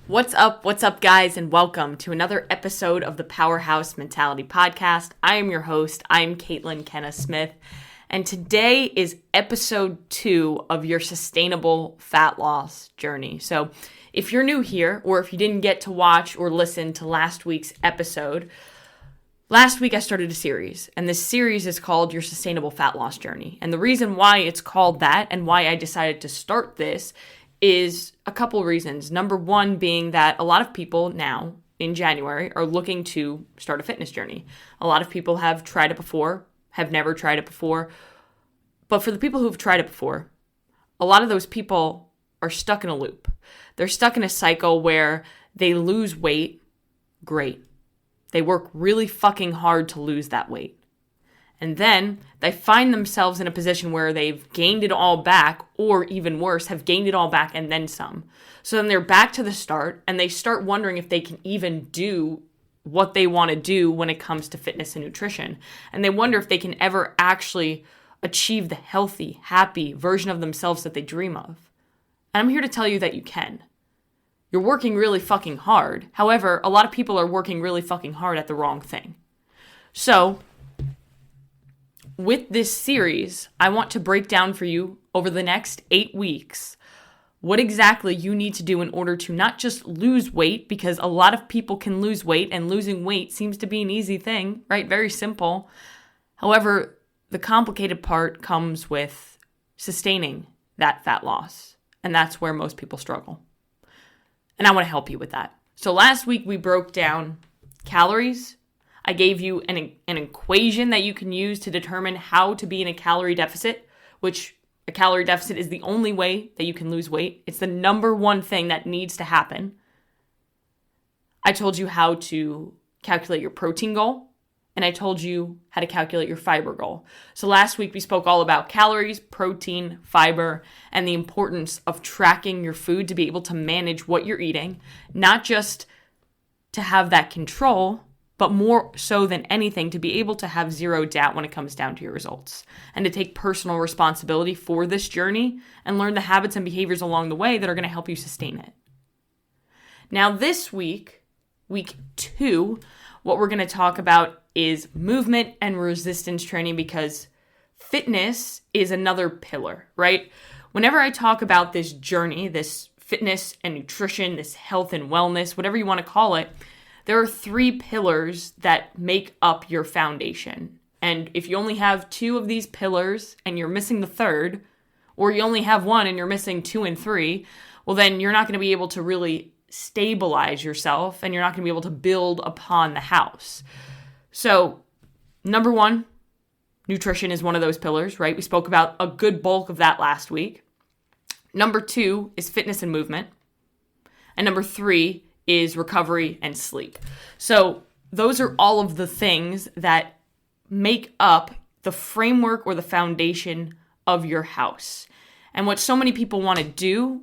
What's up, guys, and welcome to another episode of the Powerhouse Mentality Podcast. I am your host. I'm Caitlin Kenna Smith, and today is episode 2 of your sustainable fat loss journey. So if you're new here, or if you didn't get to watch or listen to last week's episode, last week I started a series, and this series is called Your Sustainable Fat Loss Journey. And the reason why it's called that and why I decided to start this is a couple reasons. Number one being that a lot of people now in January are looking to start a fitness journey. A lot of people have tried it before, have never tried it before. But for the people who've tried it before, a lot of those people are stuck in a loop. They're stuck in a cycle where they lose weight. Great. They work really fucking hard to lose that weight. And then they find themselves in a position where they've gained it all back, or even worse, have gained it all back and then some. So then they're back to the start, and they start wondering if they can even do what they want to do when it comes to fitness and nutrition. And they wonder if they can ever actually achieve the healthy, happy version of themselves that they dream of. And I'm here to tell you that you can. You're working really fucking hard. However, a lot of people are working really fucking hard at the wrong thing. So with this series, I want to break down for you over the next 8 weeks what exactly you need to do in order to not just lose weight, because a lot of people can lose weight, and losing weight seems to be an easy thing, right? Very simple. However, the complicated part comes with sustaining that fat loss, and that's where most people struggle. And I want to help you with that. So last week we broke down calories. I gave you an equation that you can use to determine how to be in a calorie deficit, which a calorie deficit is the only way that you can lose weight. It's the number one thing that needs to happen. I told you how to calculate your protein goal, and I told you how to calculate your fiber goal. So last week we spoke all about calories, protein, fiber, and the importance of tracking your food to be able to manage what you're eating, not just to have that control, but more so than anything, to be able to have zero doubt when it comes down to your results, and to take personal responsibility for this journey and learn the habits and behaviors along the way that are going to help you sustain it. Now this week, week 2, what we're going to talk about is movement and resistance training, because fitness is another pillar, right? Whenever I talk about this journey, this fitness and nutrition, this health and wellness, whatever you want to call it, there are 3 pillars that make up your foundation. And if you only have 2 of these pillars and you're missing the third, or you only have 1 and you're missing 2 and 3, well, then you're not going to be able to really stabilize yourself, and you're not going to be able to build upon the house. So, number 1, nutrition is one of those pillars, right? We spoke about a good bulk of that last week. Number 2 is fitness and movement. And number 3 is recovery and sleep. So those are all of the things that make up the framework or the foundation of your house. And what so many people want to do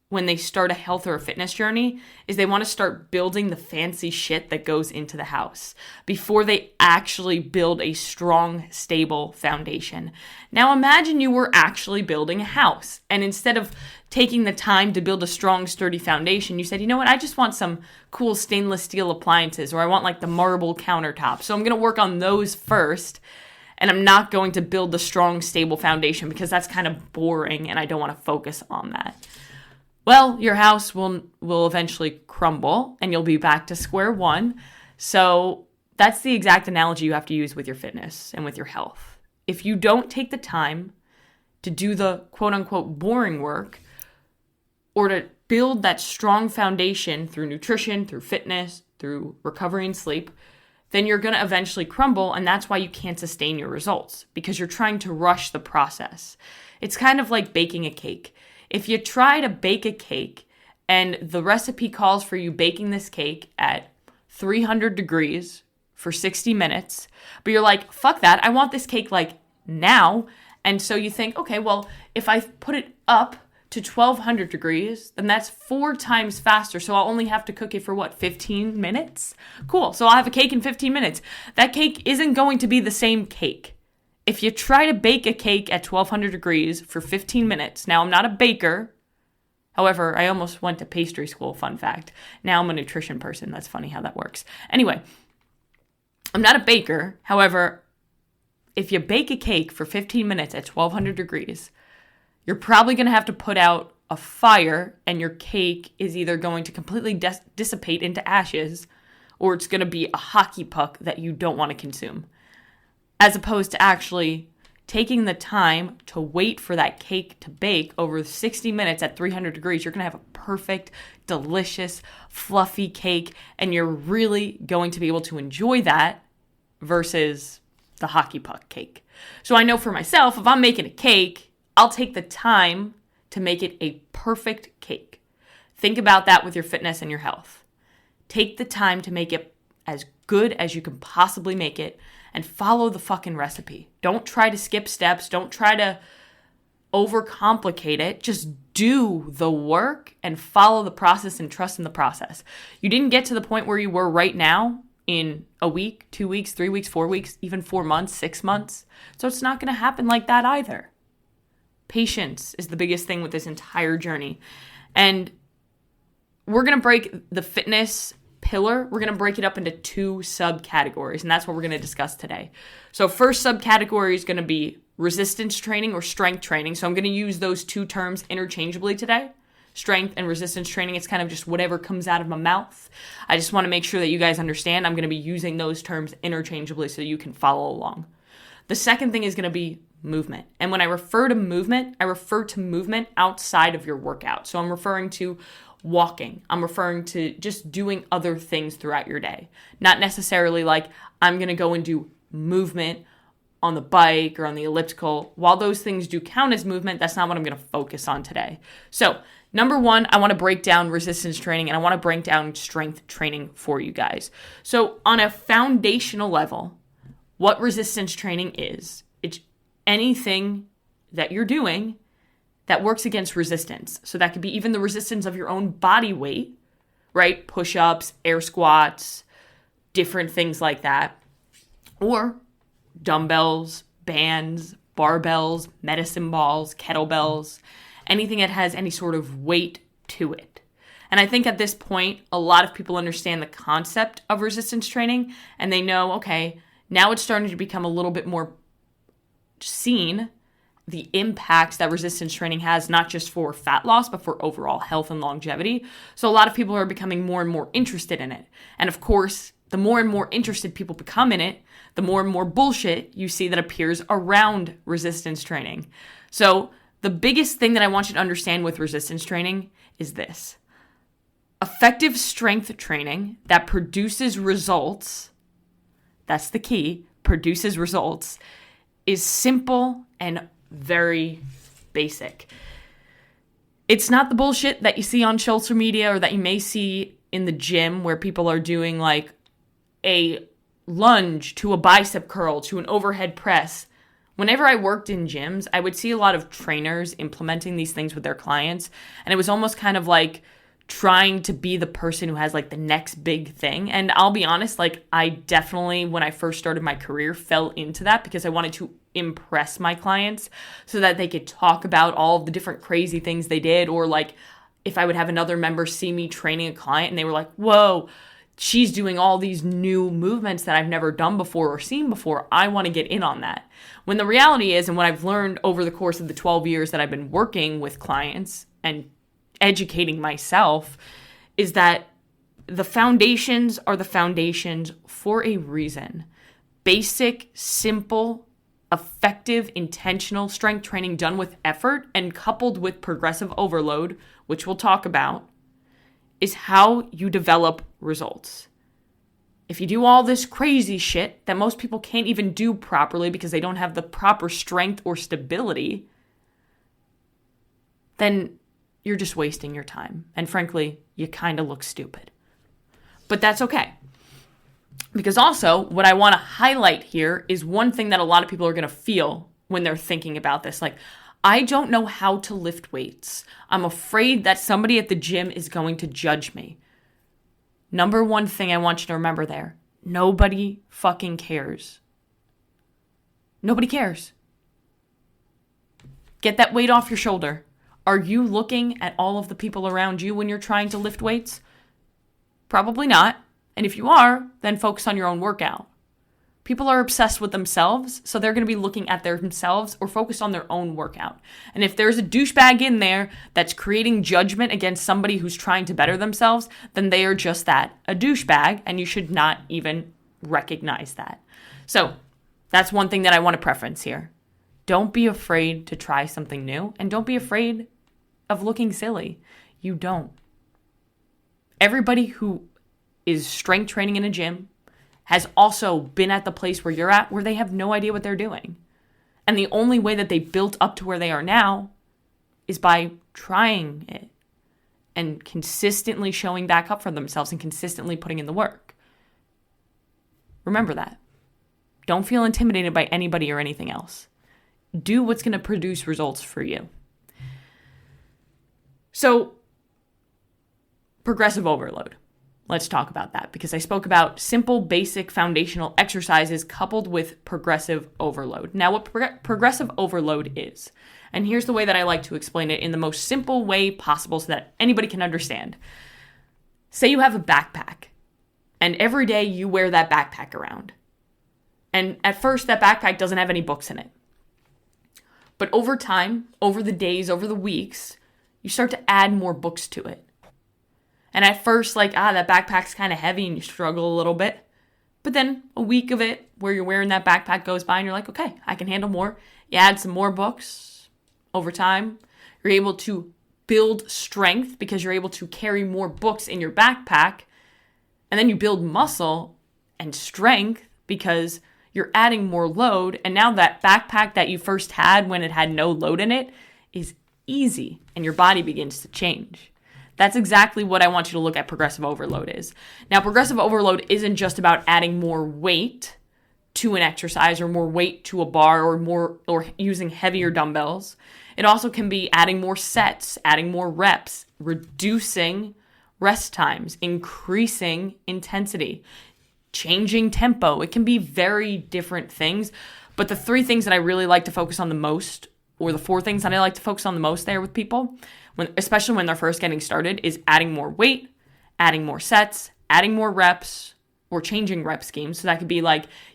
when they start a health or a fitness journey is they want to start building the fancy shit that goes into the house before they actually build a strong, stable foundation. Now imagine you were actually building a house, and instead of taking the time to build a strong, sturdy foundation, you said, you know what, I just want some cool stainless steel appliances, or I want like the marble countertop. So I'm going to work on those first, and I'm not going to build the strong, stable foundation because that's kind of boring and I don't want to focus on that. Well, your house will eventually crumble and you'll be back to square one. So that's the exact analogy you have to use with your fitness and with your health. If you don't take the time to do the quote unquote boring work, or to build that strong foundation through nutrition, through fitness, through recovery and sleep, then you're going to eventually crumble, and that's why you can't sustain your results, because you're trying to rush the process. It's kind of like baking a cake. If you try to bake a cake and the recipe calls for you baking this cake at 300 degrees for 60 minutes, but you're like, fuck that, I want this cake like now. And so you think, okay, well, if I put it up to 1200 degrees, then that's 4 times faster. So I'll only have to cook it for what, 15 minutes? Cool. So I'll have a cake in 15 minutes. That cake isn't going to be the same cake. If you try to bake a cake at 1200 degrees for 15 minutes, now I'm not a baker, However, I almost went to pastry school, fun fact. Now I'm a nutrition person. That's funny how that works. Anyway, I'm not a baker. However, if you bake a cake for 15 minutes at 1200 degrees, you're probably going to have to put out a fire, and your cake is either going to completely dissipate into ashes, or it's going to be a hockey puck that you don't want to consume. As opposed to actually taking the time to wait for that cake to bake over 60 minutes at 300 degrees, you're going to have a perfect, delicious, fluffy cake, and you're really going to be able to enjoy that versus the hockey puck cake. So I know for myself, if I'm making a cake, I'll take the time to make it a perfect cake. Think about that with your fitness and your health. Take the time to make it as good as you can possibly make it, and follow the fucking recipe. Don't try to skip steps. Don't try to overcomplicate it. Just do the work and follow the process and trust in the process. You didn't get to the point where you were right now in a week, 2 weeks, 3 weeks, 4 weeks, even 4 months, 6 months. So it's not going to happen like that either. Patience is the biggest thing with this entire journey. And we're going to break the fitness pillar, we're going to break it up into 2 subcategories, and that's what we're going to discuss today. So first subcategory is going to be resistance training or strength training. So I'm going to use those 2 terms interchangeably today. Strength and resistance training, it's kind of just whatever comes out of my mouth. I just want to make sure that you guys understand I'm going to be using those terms interchangeably so you can follow along. The second thing is going to be movement. And when I refer to movement, I refer to movement outside of your workout. So I'm referring to walking. I'm referring to just doing other things throughout your day. Not necessarily like I'm going to go and do movement on the bike or on the elliptical. While those things do count as movement, that's not what I'm going to focus on today. So, number 1, I want to break down resistance training, and I want to break down strength training for you guys. So, on a foundational level, what resistance training is, it's anything that you're doing that works against resistance. So that could be even the resistance of your own body weight, right? Push-ups, air squats, different things like that. Or dumbbells, bands, barbells, medicine balls, kettlebells, anything that has any sort of weight to it. And I think at this point, a lot of people understand the concept of resistance training, and they know, okay, now it's starting to become a little bit more seen, the impacts that resistance training has, not just for fat loss, but for overall health and longevity. So a lot of people are becoming more and more interested in it. And of course, the more and more interested people become in it, the more and more bullshit you see that appears around resistance training. So the biggest thing that I want you to understand with resistance training is this. Effective strength training that produces results, that's the key, produces results, is simple and very basic. It's not the bullshit that you see on social media or that you may see in the gym where people are doing like a lunge to a bicep curl to an overhead press. Whenever I worked in gyms, I would see a lot of trainers implementing these things with their clients, and it was almost kind of like trying to be the person who has like the next big thing. And I'll be honest, like I definitely, when I first started my career, fell into that because I wanted to impress my clients so that they could talk about all of the different crazy things they did. Or like if I would have another member see me training a client and they were like, whoa, she's doing all these new movements that I've never done before or seen before. I want to get in on that. When the reality is, and what I've learned over the course of the 12 years that I've been working with clients and educating myself, is that the foundations are the foundations for a reason. Basic, simple, effective, intentional strength training done with effort and coupled with progressive overload, which we'll talk about, is how you develop results. If you do all this crazy shit that most people can't even do properly because they don't have the proper strength or stability, then you're just wasting your time. And frankly, you kind of look stupid. But that's okay. Because also, what I want to highlight here is one thing that a lot of people are going to feel when they're thinking about this. Like, I don't know how to lift weights. I'm afraid that somebody at the gym is going to judge me. Number one thing I want you to remember there, nobody fucking cares. Nobody cares. Get that weight off your shoulder. Are you looking at all of the people around you when you're trying to lift weights? Probably not. And if you are, then focus on your own workout. People are obsessed with themselves, so they're going to be looking at themselves or focused on their own workout. And if there's a douchebag in there that's creating judgment against somebody who's trying to better themselves, then they are just that, a douchebag, and you should not even recognize that. So that's one thing that I want to preference here. Don't be afraid to try something new, and don't be afraid of looking silly. You don't. Everybody who is strength training in a gym has also been at the place where you're at where they have no idea what they're doing. And the only way that they built up to where they are now is by trying it and consistently showing back up for themselves and consistently putting in the work. Remember that. Don't feel intimidated by anybody or anything else. Do what's going to produce results for you. So, progressive overload. Let's talk about that because I spoke about simple, basic, foundational exercises coupled with progressive overload. Now, what progressive overload is, and here's the way that I like to explain it in the most simple way possible so that anybody can understand. Say you have a backpack, and every day you wear that backpack around. And at first, that backpack doesn't have any books in it. But over time, over the days, over the weeks, you start to add more books to it. And at first, that backpack's kind of heavy and you struggle a little bit. But then a week of it where you're wearing that backpack goes by and you're like, okay, I can handle more. You add some more books over time. You're able to build strength because you're able to carry more books in your backpack. And then you build muscle and strength because you're adding more load. And now that backpack that you first had when it had no load in it is easy and your body begins to change. That's exactly what I want you to look at progressive overload is. Now, progressive overload isn't just about adding more weight to an exercise or more weight to a bar or using heavier dumbbells. It also can be adding more sets, adding more reps, reducing rest times, increasing intensity, changing tempo. It can be very different things. But the three things that I really like to focus on the most, or the four things that I like to focus on the most there with people, especially when they're first getting started, is adding more weight, adding more sets, adding more reps, or changing rep schemes. So that could be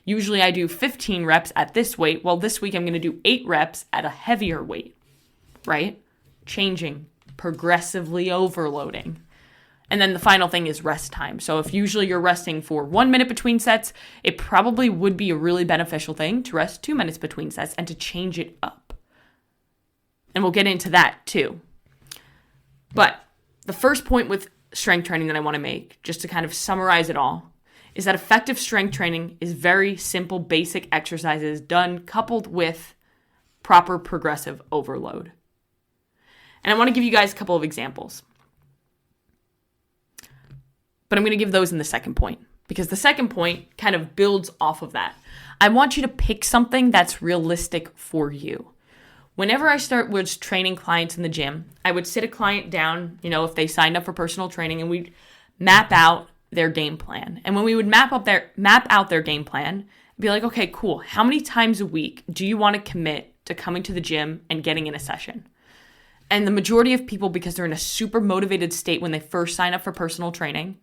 usually I do 15 reps at this weight. Well, this week I'm going to do 8 reps at a heavier weight, right? Changing, progressively overloading. And then the final thing is rest time. So if usually you're resting for 1 minute between sets, it probably would be a really beneficial thing to rest 2 minutes between sets and to change it up. And we'll get into that too. But the first point with strength training that I want to make, just to kind of summarize it all, is that effective strength training is very simple, basic exercises done coupled with proper progressive overload. And I want to give you guys a couple of examples. But I'm going to give those in the second point because the second point kind of builds off of that. I want you to pick something that's realistic for you. Whenever I was training clients in the gym, I would sit a client down, if they signed up for personal training, and we'd map out their game plan. And when we would map out their game plan, I'd be like, okay, cool. How many times a week do you want to commit to coming to the gym and getting in a session? And the majority of people, because they're in a super motivated state when they first sign up for personal training,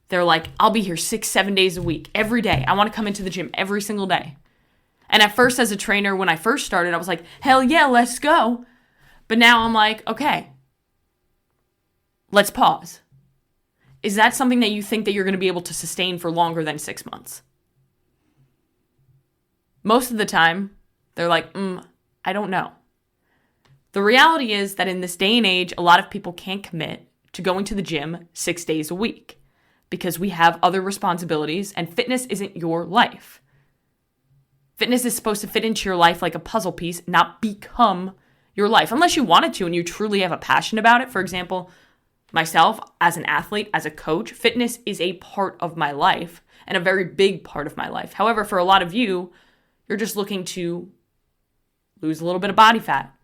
they're like, I'll be here 6-7 days a week, every day. I want to come into the gym every single day. And at first, as a trainer, when I first started, I was like, hell yeah, let's go. But now I'm like, okay, let's pause. Is that something that you think that you're going to be able to sustain for longer than 6 months? Most of the time, they're like, I don't know. The reality is that in this day and age, a lot of people can't commit to going to the gym 6 days a week because we have other responsibilities and fitness isn't your life. Fitness is supposed to fit into your life like a puzzle piece, not become your life. Unless you wanted to and you truly have a passion about it. For example, myself as an athlete, as a coach, fitness is a part of my life and a very big part of my life. However, for a lot of you, you're just looking to lose a little bit of body fat,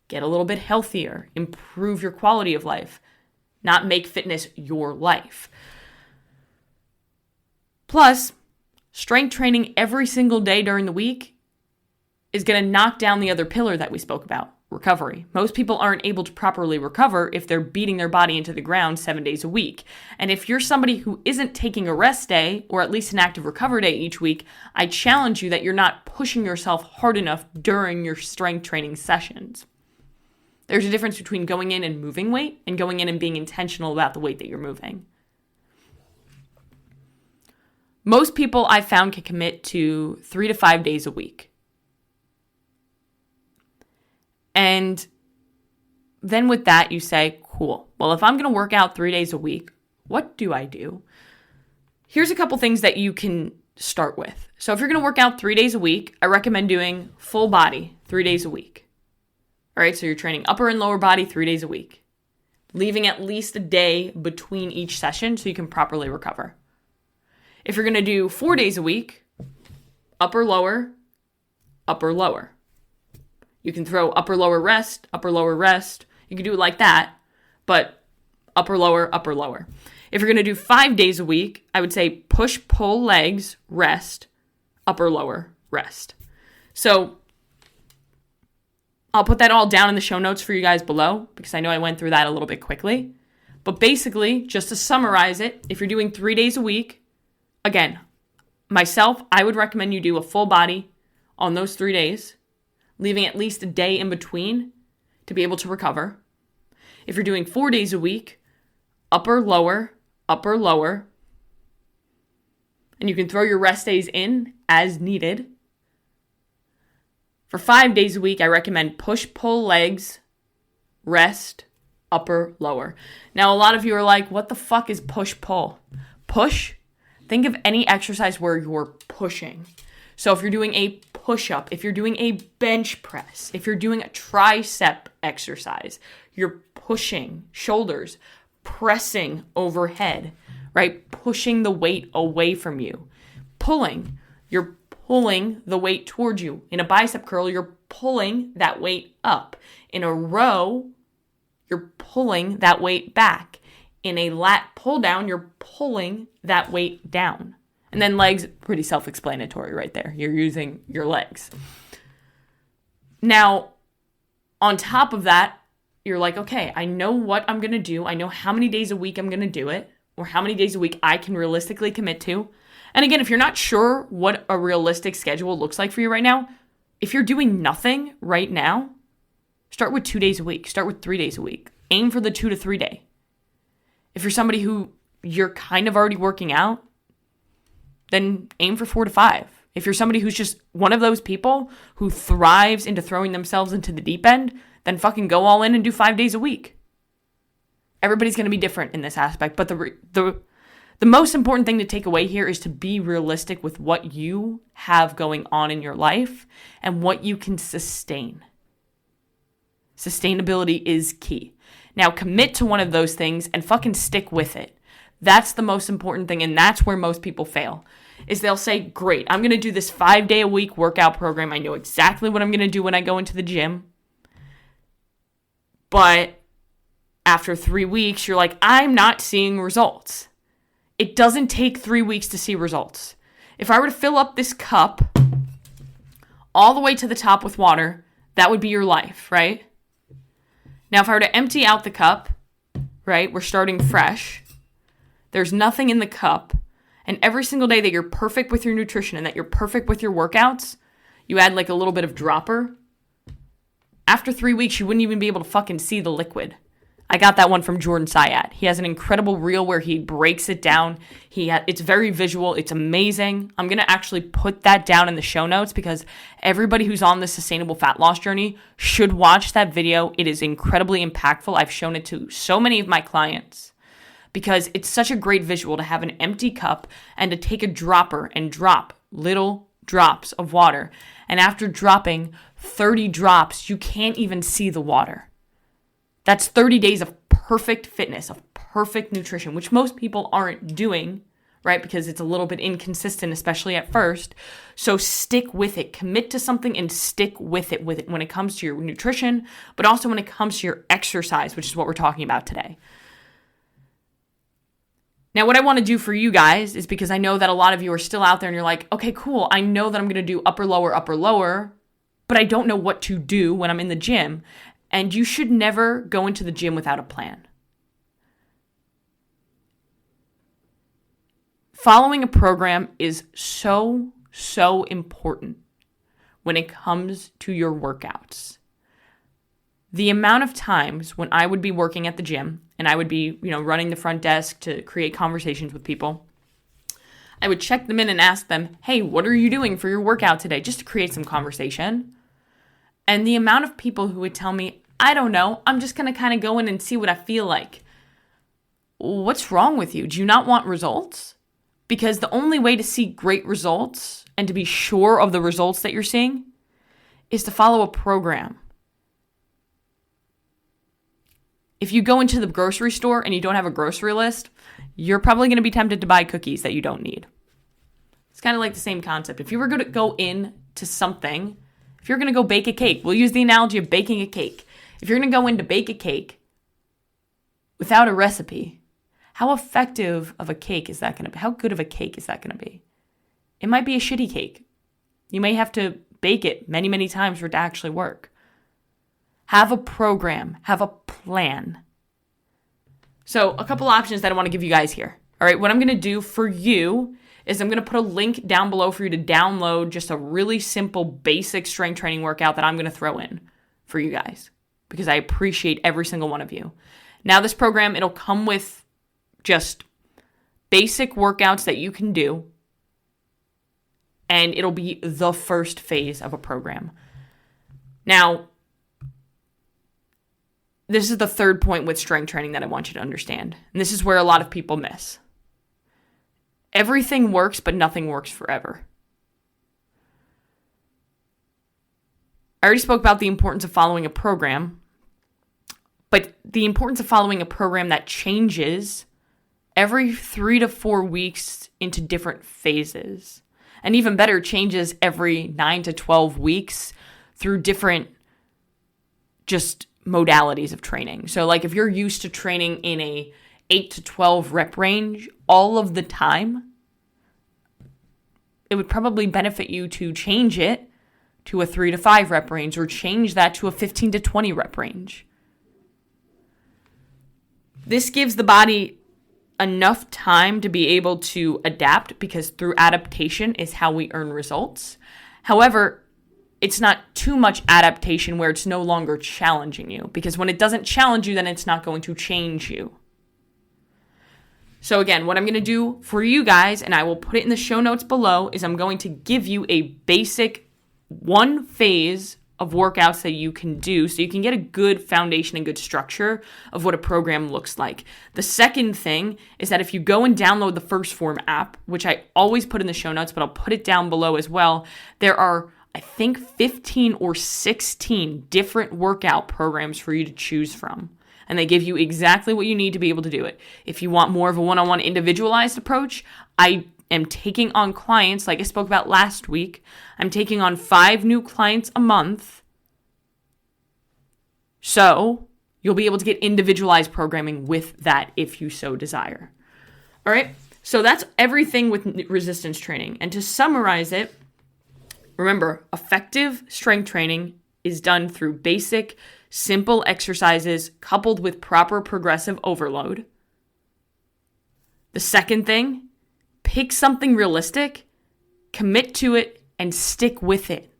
get a little bit healthier, improve your quality of life, not make fitness your life. Plus, strength training every single day during the week is going to knock down the other pillar that we spoke about, recovery. Most people aren't able to properly recover if they're beating their body into the ground 7 days a week. And if you're somebody who isn't taking a rest day or at least an active recovery day each week, I challenge you that you're not pushing yourself hard enough during your strength training sessions. There's a difference between going in and moving weight and going in and being intentional about the weight that you're moving. Most people I found can commit to 3 to 5 days a week. And then with that, you say, cool. Well, if I'm going to work out 3 days a week, what do I do? Here's a couple things that you can start with. So if you're going to work out 3 days a week, I recommend doing full body 3 days a week. All right, so you're training upper and lower body 3 days a week, leaving at least a day between each session so you can properly recover. If you're going to do 4 days a week, upper, lower, upper, lower. You can throw upper, lower, rest, upper, lower, rest. You can do it like that, but upper, lower, upper, lower. If you're going to do 5 days a week, I would say push, pull, legs, rest, upper, lower, rest. So I'll put that all down in the show notes for you guys below because I know I went through that a little bit quickly. But basically, just to summarize it, if you're doing 3 days a week, again, myself, I would recommend you do a full body on those 3 days, leaving at least a day in between to be able to recover. If you're doing 4 days a week, upper, lower, and you can throw your rest days in as needed. For 5 days a week, I recommend push, pull, legs, rest, upper, lower. Now, a lot of you are like, what the fuck is push, pull? Push, think of any exercise where you're pushing. So if you're doing a push-up, if you're doing a bench press, if you're doing a tricep exercise, you're pushing shoulders, pressing overhead, right? Pushing the weight away from you. Pulling, you're pulling the weight towards you. In a bicep curl, you're pulling that weight up. In a row, you're pulling that weight back. In a lat pull down, you're pulling that weight down. And then legs, pretty self-explanatory right there. You're using your legs. Now, on top of that, you're like, okay, I know what I'm going to do. I know how many days a week I'm going to do it, or how many days a week I can realistically commit to. And again, if you're not sure what a realistic schedule looks like for you right now, if you're doing nothing right now, start with 2 days a week. Start with 3 days a week. Aim for the 2 to 3 day. If you're somebody who you're kind of already working out, then aim for 4 to 5. If you're somebody who's just one of those people who thrives into throwing themselves into the deep end, then fucking go all in and do 5 days a week. Everybody's going to be different in this aspect, but the most important thing to take away here is to be realistic with what you have going on in your life and what you can sustain. Sustainability is key. Now commit to one of those things and fucking stick with it. That's the most important thing, and that's where most people fail, is they'll say, great, I'm going to do this 5-day-a-week workout program. I know exactly what I'm going to do when I go into the gym. But after 3 weeks, you're like, I'm not seeing results. It doesn't take 3 weeks to see results. If I were to fill up this cup all the way to the top with water, that would be your life, right? Now, if I were to empty out the cup, right, we're starting fresh. There's nothing in the cup. And every single day that you're perfect with your nutrition and that you're perfect with your workouts, you add like a little bit of dropper. After 3 weeks, you wouldn't even be able to fucking see the liquid. I got that one from Jordan Syat. He has an incredible reel where he breaks it down. It's very visual. It's amazing. I'm going to actually put that down in the show notes because everybody who's on this sustainable fat loss journey should watch that video. It is incredibly impactful. I've shown it to so many of my clients because it's such a great visual to have an empty cup and to take a dropper and drop little drops of water. And after dropping 30 drops, you can't even see the water. That's 30 days of perfect fitness, of perfect nutrition, which most people aren't doing, right? Because it's a little bit inconsistent, especially at first. So stick with it. Commit to something and stick with it when it comes to your nutrition, but also when it comes to your exercise, which is what we're talking about today. Now, what I want to do for you guys is because I know that a lot of you are still out there and you're like, okay, cool. I know that I'm going to do upper, lower, but I don't know what to do when I'm in the gym. And you should never go into the gym without a plan. Following a program is so important when it comes to your workouts. The amount of times when I would be working at the gym and I would be, running the front desk to create conversations with people, I would check them in and ask them, hey, what are you doing for your workout today? Just to create some conversation. And the amount of people who would tell me, I don't know, I'm just going to kind of go in and see what I feel like. What's wrong with you? Do you not want results? Because the only way to see great results and to be sure of the results that you're seeing is to follow a program. If you go into the grocery store and you don't have a grocery list, you're probably going to be tempted to buy cookies that you don't need. It's kind of like the same concept. If you were going to go into something, if you're going to go bake a cake, we'll use the analogy of baking a cake. If you're going to go in to bake a cake without a recipe, how effective of a cake is that going to be? How good of a cake is that going to be? It might be a shitty cake. You may have to bake it many, many times for it to actually work. Have a program. Have a plan. So a couple options that I want to give you guys here. All right, what I'm going to do for you is I'm going to put a link down below for you to download just a really simple, basic strength training workout that I'm going to throw in for you guys because I appreciate every single one of you. Now, this program, it'll come with just basic workouts that you can do, and it'll be the first phase of a program. Now, this is the third point with strength training that I want you to understand, and this is where a lot of people miss. Everything works, but nothing works forever. I already spoke about the importance of following a program, but the importance of following a program that changes every 3 to 4 weeks into different phases. And even better, changes every 9 to 12 weeks through different just modalities of training. So like if you're used to training in a 8 to 12 rep range all of the time, it would probably benefit you to change it to a 3 to 5 rep range or change that to a 15 to 20 rep range. This gives the body enough time to be able to adapt because through adaptation is how we earn results. However, it's not too much adaptation where it's no longer challenging you because when it doesn't challenge you, then it's not going to change you. So again, what I'm going to do for you guys, and I will put it in the show notes below, is I'm going to give you a basic one phase of workouts that you can do so you can get a good foundation and good structure of what a program looks like. The second thing is that if you go and download the First Form app, which I always put in the show notes, but I'll put it down below as well, there are, I think, 15 or 16 different workout programs for you to choose from. And they give you exactly what you need to be able to do it. If you want more of a one-on-one individualized approach, I am taking on clients, like I spoke about last week. I'm taking on 5 new clients a month. So you'll be able to get individualized programming with that if you so desire. All right. So that's everything with resistance training. And to summarize it, remember, effective strength training is done through basic, simple exercises coupled with proper progressive overload. The second thing, pick something realistic, commit to it, and stick with it.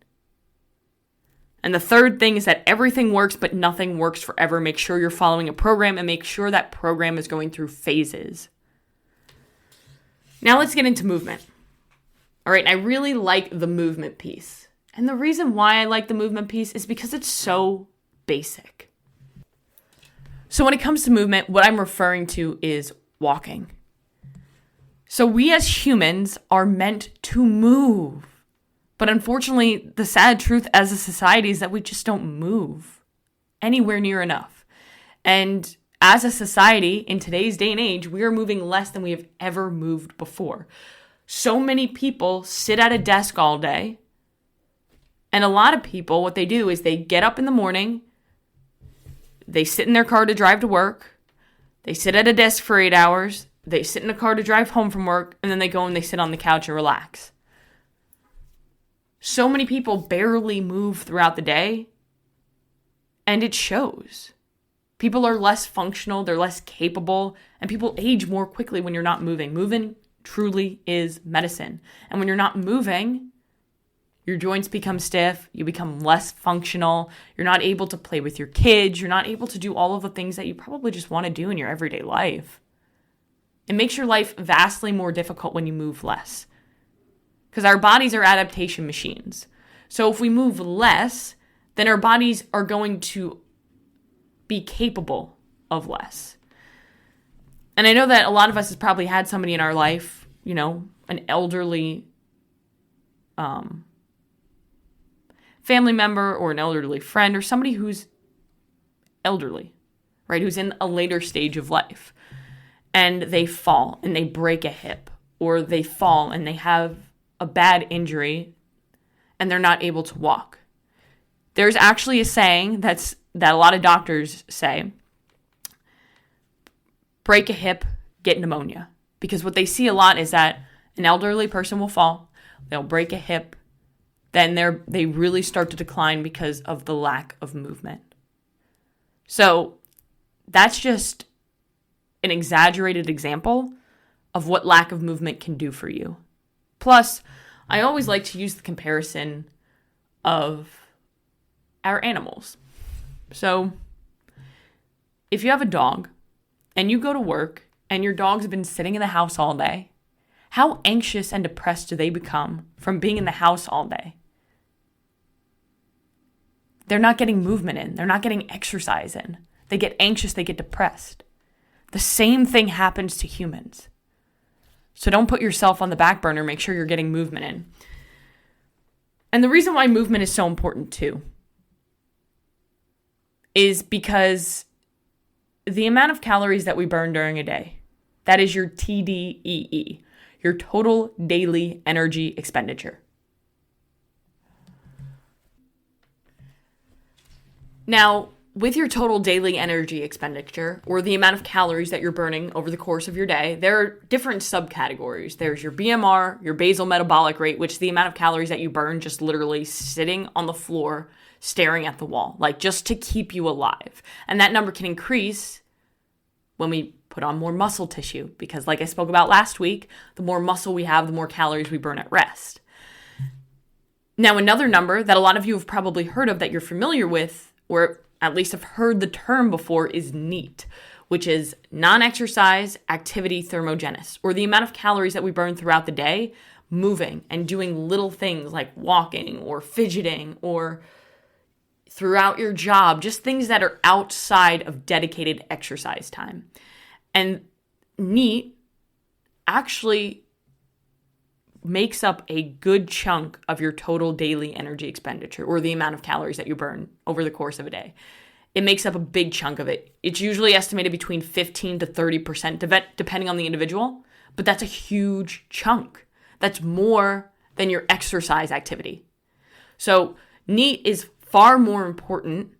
And the third thing is that everything works, but nothing works forever. Make sure you're following a program and make sure that program is going through phases. Now let's get into movement. All right, I really like the movement piece. And the reason why I like the movement piece is because it's so basic. So when it comes to movement, what I'm referring to is walking. So we as humans are meant to move. But unfortunately, the sad truth as a society is that we just don't move anywhere near enough. And as a society, in today's day and age, we are moving less than we have ever moved before. So many people sit at a desk all day. And a lot of people, what they do is they get up in the morning, they sit in their car to drive to work, they sit at a desk for 8 hours, they sit in a car to drive home from work, and then they go and they sit on the couch and relax. So many people barely move throughout the day, and it shows. People are less functional, they're less capable, and people age more quickly when you're not moving. Moving truly is medicine. And when you're not moving, your joints become stiff, you become less functional, you're not able to play with your kids, you're not able to do all of the things that you probably just want to do in your everyday life. It makes your life vastly more difficult when you move less. Because our bodies are adaptation machines. So if we move less, then our bodies are going to be capable of less. And I know that a lot of us has probably had somebody in our life, an elderly family member or an elderly friend or somebody who's elderly, right? Who's in a later stage of life. And they fall and they break a hip, or they fall and they have a bad injury and they're not able to walk. There's actually a saying that a lot of doctors say, break a hip, get pneumonia. Because what they see a lot is that an elderly person will fall, they'll break a hip, then they really start to decline because of the lack of movement. So that's just an exaggerated example of what lack of movement can do for you. Plus, I always like to use the comparison of our animals. So, if you have a dog and you go to work and your dog's been sitting in the house all day, how anxious and depressed do they become from being in the house all day? They're not getting movement in. They're not getting exercise in. They get anxious. They get depressed. The same thing happens to humans. So don't put yourself on the back burner. Make sure you're getting movement in. And the reason why movement is so important too is because the amount of calories that we burn during a day, that is your TDEE, your total daily energy expenditure. Now, with your total daily energy expenditure, or the amount of calories that you're burning over the course of your day, there are different subcategories. There's your BMR, your basal metabolic rate, which is the amount of calories that you burn just literally sitting on the floor, staring at the wall, like just to keep you alive. And that number can increase when we put on more muscle tissue, because like I spoke about last week, the more muscle we have, the more calories we burn at rest. Now, another number that a lot of you have probably heard of that you're familiar with, or at least have heard the term before, is NEAT, which is non-exercise activity thermogenesis, or the amount of calories that we burn throughout the day moving and doing little things like walking or fidgeting or throughout your job, just things that are outside of dedicated exercise time. And NEAT actually makes up a good chunk of your total daily energy expenditure, or the amount of calories that you burn over the course of a day. It makes up a big chunk of it. It's usually estimated between 15 to 30%, depending on the individual, but that's a huge chunk. That's more than your exercise activity. So NEAT is far more important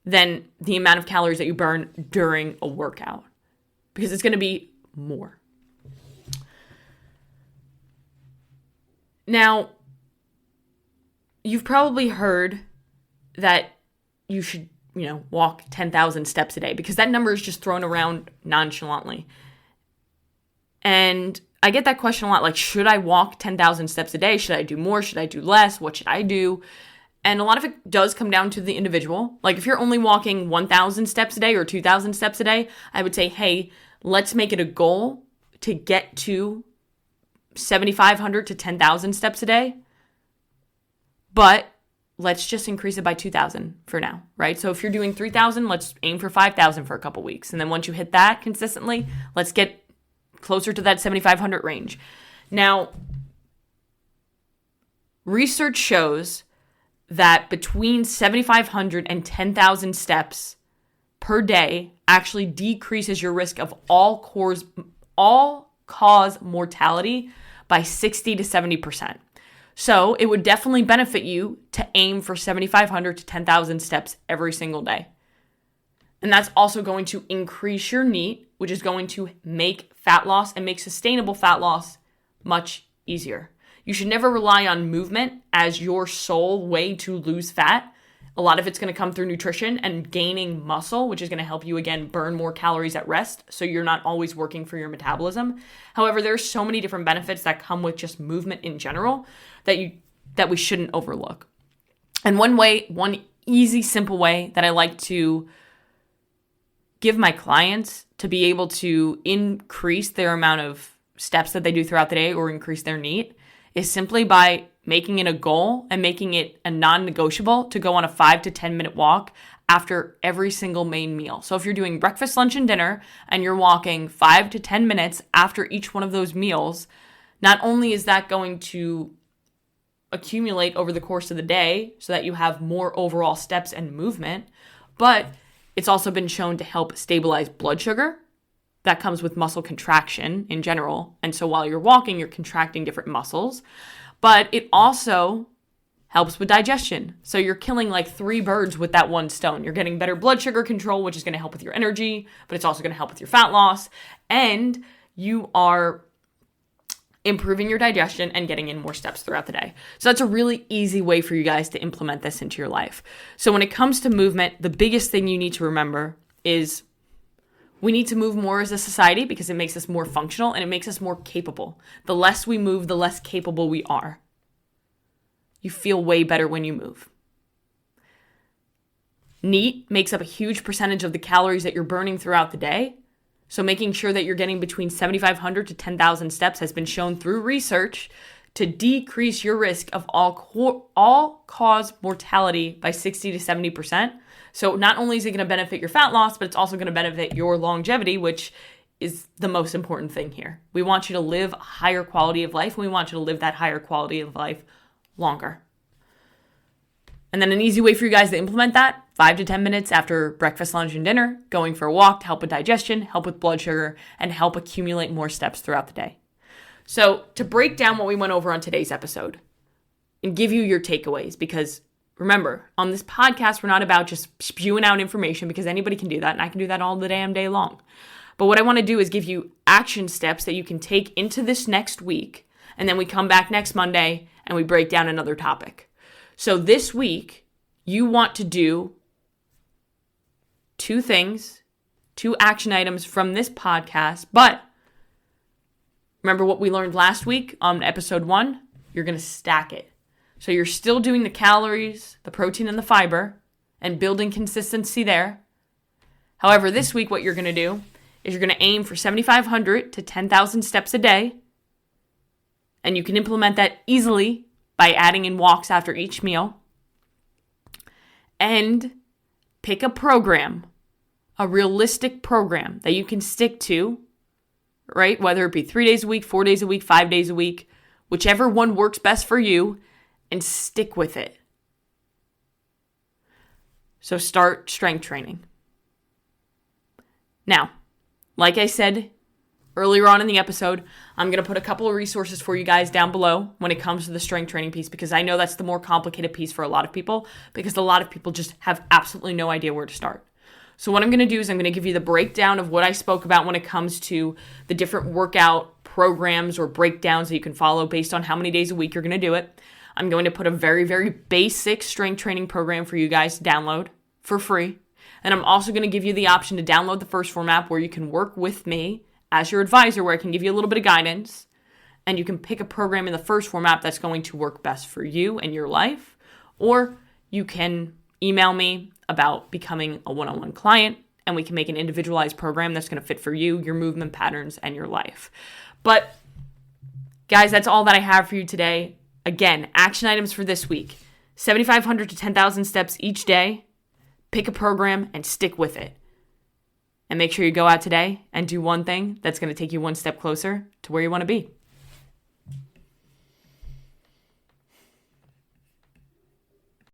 than the amount of calories that you burn during a workout, because it's going to be more. Now, you've probably heard that you should, walk 10,000 steps a day, because that number is just thrown around nonchalantly. And I get that question a lot, like, should I walk 10,000 steps a day? Should I do more? Should I do less? What should I do? And a lot of it does come down to the individual. Like, if you're only walking 1,000 steps a day or 2,000 steps a day, I would say, hey, let's make it a goal to get to 7,500 to 10,000 steps a day, but let's just increase it by 2,000 for now, right? So if you're doing 3,000, let's aim for 5,000 for a couple weeks. And then once you hit that consistently, let's get closer to that 7,500 range. Now, research shows that between 7,500 and 10,000 steps per day actually decreases your risk of all-cause mortality by 60 to 70%. So it would definitely benefit you to aim for 7,500 to 10,000 steps every single day. And that's also going to increase your NEAT, which is going to make fat loss and make sustainable fat loss much easier. You should never rely on movement as your sole way to lose fat. A lot of it's going to come through nutrition and gaining muscle, which is going to help you, again, burn more calories at rest, so you're not always working for your metabolism. However, there's so many different benefits that come with just movement in general that we shouldn't overlook. And one easy, simple way that I like to give my clients to be able to increase their amount of steps that they do throughout the day or increase their NEAT is simply by making it a goal and making it a non-negotiable to go on a 5 to 10 minute walk after every single main meal. So if you're doing breakfast, lunch, and dinner, and you're walking 5 to 10 minutes after each one of those meals, not only is that going to accumulate over the course of the day so that you have more overall steps and movement, but it's also been shown to help stabilize blood sugar. That comes with muscle contraction in general. And so while you're walking, you're contracting different muscles. But it also helps with digestion. So you're killing like 3 birds with that one stone. You're getting better blood sugar control, which is going to help with your energy, but it's also going to help with your fat loss. And you are improving your digestion and getting in more steps throughout the day. So that's a really easy way for you guys to implement this into your life. So when it comes to movement, the biggest thing you need to remember is we need to move more as a society because it makes us more functional and it makes us more capable. The less we move, the less capable we are. You feel way better when you move. NEAT makes up a huge percentage of the calories that you're burning throughout the day. So making sure that you're getting between 7,500 to 10,000 steps has been shown through research to decrease your risk of all-cause mortality by 60 to 70%. So not only is it going to benefit your fat loss, but it's also going to benefit your longevity, which is the most important thing here. We want you to live a higher quality of life, and we want you to live that higher quality of life longer. And then an easy way for you guys to implement that, 5 to 10 minutes after breakfast, lunch, and dinner, going for a walk to help with digestion, help with blood sugar, and help accumulate more steps throughout the day. So to break down what we went over on today's episode and give you your takeaways, because remember, on this podcast, we're not about just spewing out information because anybody can do that, and I can do that all the damn day long. But what I want to do is give you action steps that you can take into this next week, and then we come back next Monday and we break down another topic. So this week, you want to do 2 things, 2 action items from this podcast, but remember what we learned last week on episode 1? You're going to stack it. So you're still doing the calories, the protein, and the fiber, and building consistency there. However, this week what you're going to do is you're going to aim for 7,500 to 10,000 steps a day, and you can implement that easily by adding in walks after each meal. And pick a program, a realistic program that you can stick to, right? Whether it be 3 days a week, 4 days a week, 5 days a week, whichever one works best for you, and stick with it. So start strength training. Now, like I said earlier on in the episode, I'm going to put a couple of resources for you guys down below when it comes to the strength training piece, because I know that's the more complicated piece for a lot of people, because a lot of people just have absolutely no idea where to start. So what I'm going to do is I'm going to give you the breakdown of what I spoke about when it comes to the different workout programs or breakdowns that you can follow based on how many days a week you're going to do it. I'm going to put a very, very basic strength training program for you guys to download for free. And I'm also going to give you the option to download the First Form app where you can work with me as your advisor, where I can give you a little bit of guidance. And you can pick a program in the First Form app that's going to work best for you and your life. Or you can email me about becoming a one-on-one client, and we can make an individualized program that's going to fit for you, your movement patterns, and your life. But guys, that's all that I have for you today. Again, action items for this week: 7,500 to 10,000 steps each day. Pick a program and stick with it. And make sure you go out today and do one thing that's going to take you one step closer to where you want to be.